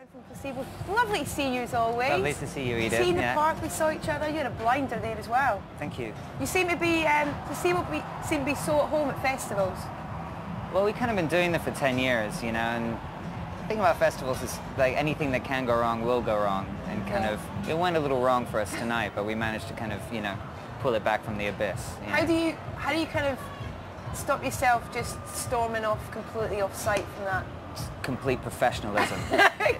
Brian from Placebo. Lovely to see you as always. Lovely to see you, Edith. See in the park, we saw each other. You had a blinder there as well. Thank you. You seem to be, seem to be so at home at festivals. Well, we've kind of been doing that for 10 years, you know, and the thing about festivals is like anything that can go wrong will go wrong. And kind of, it went a little wrong for us tonight, but we managed to kind of, you know, pull it back from the abyss. You know? How do you kind of stop yourself just storming off completely off site from that? Complete professionalism.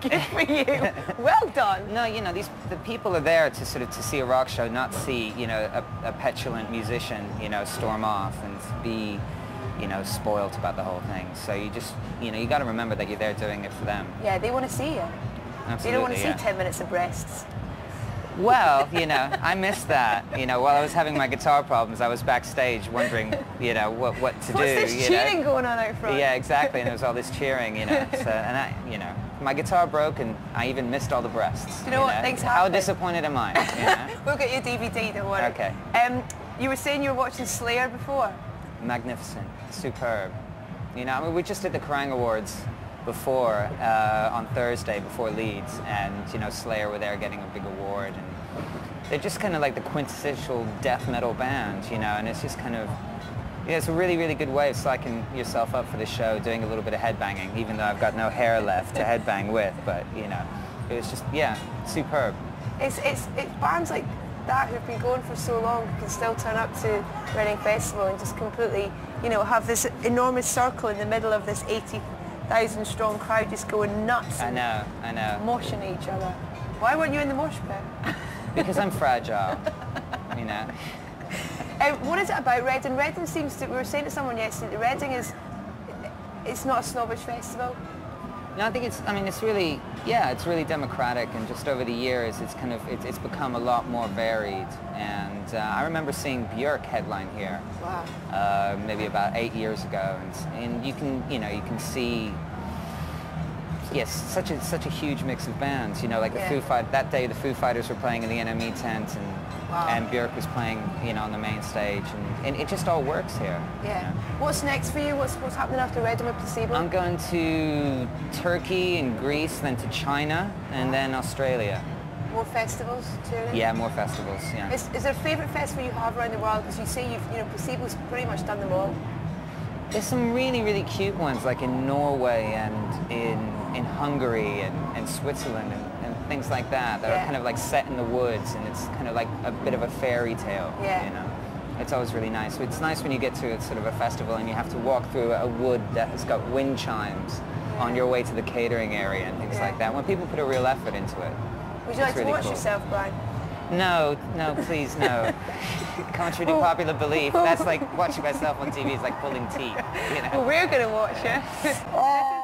Good for you. Well done. No, you know, the people are there to sort of to see a rock show, not see, you know, a petulant musician, you know, storm off and be, you know, spoilt about the whole thing. So you just, you know, you got to remember that you're there doing it for them. Yeah, they want to see you. Absolutely. They don't want to see 10 minutes of breasts. Well, you know, I missed that. You know, while I was having my guitar problems, I was backstage wondering, you know, what to do. What's this cheering going on out front? Yeah, exactly. And there was all this cheering, you know. So, and I, you know, my guitar broke, and I even missed all the breasts. Do you know what? Things happen. How disappointed am I? You know? We'll get your DVD. Don't worry. Okay. You were saying you were watching Slayer before. Magnificent, superb. You know, I mean, we just did the Kerrang Awards before on Thursday before Leeds, and you know, Slayer were there getting a big award, and they're just kind of like the quintessential death metal band, you know, and it's just kind of, yeah, it's a really, really good way of psyching yourself up for the show, doing a little bit of headbanging, even though I've got no hair left to headbang with, but you know, it was just, yeah, superb. It's bands like that who've been going for so long who can still turn up to Reading Festival and just completely, you know, have this enormous circle in the middle of this 80,000 strong crowd just going nuts. I know. Moshing each other. Why weren't you in the mosh pit? Because I'm fragile, you know. What is it about Reading? Reading seems to, we were saying to someone yesterday, Reading is, it's not a snobbish festival. No, I think it's, I mean, it's really, yeah, it's really democratic, and just over the years, it's kind of, it's become a lot more varied. And I remember seeing Björk headline here. Wow. Maybe about 8 years ago, and you can, you know, you can see, yes, such a huge mix of bands. You know, like the Foo Fighters. That day, the Foo Fighters were playing in the NME tent, and Björk was playing, you know, on the main stage, and it just all works here. Yeah. You know? What's next for you? What's happening after Reading with Placebo? I'm going to Turkey and Greece, then to China, and then Australia. More festivals too? Yeah, more festivals. Yeah. Is there a favourite festival you have around the world? Because you say you know, Placebo's pretty much done them all. There's some really, really cute ones, like in Norway and in Hungary and Switzerland and things like that are kind of like set in the woods, and it's kind of like a bit of a fairy tale, you know. It's always really nice. It's nice when you get to sort of a festival and you have to walk through a wood that has got wind chimes on your way to the catering area and things like that, when people put a real effort into it. Would you like to watch yourself, Brian? No, please, no. Contrary to popular belief, that's like watching myself on TV is like pulling teeth, you know. Well, we're going to watch it.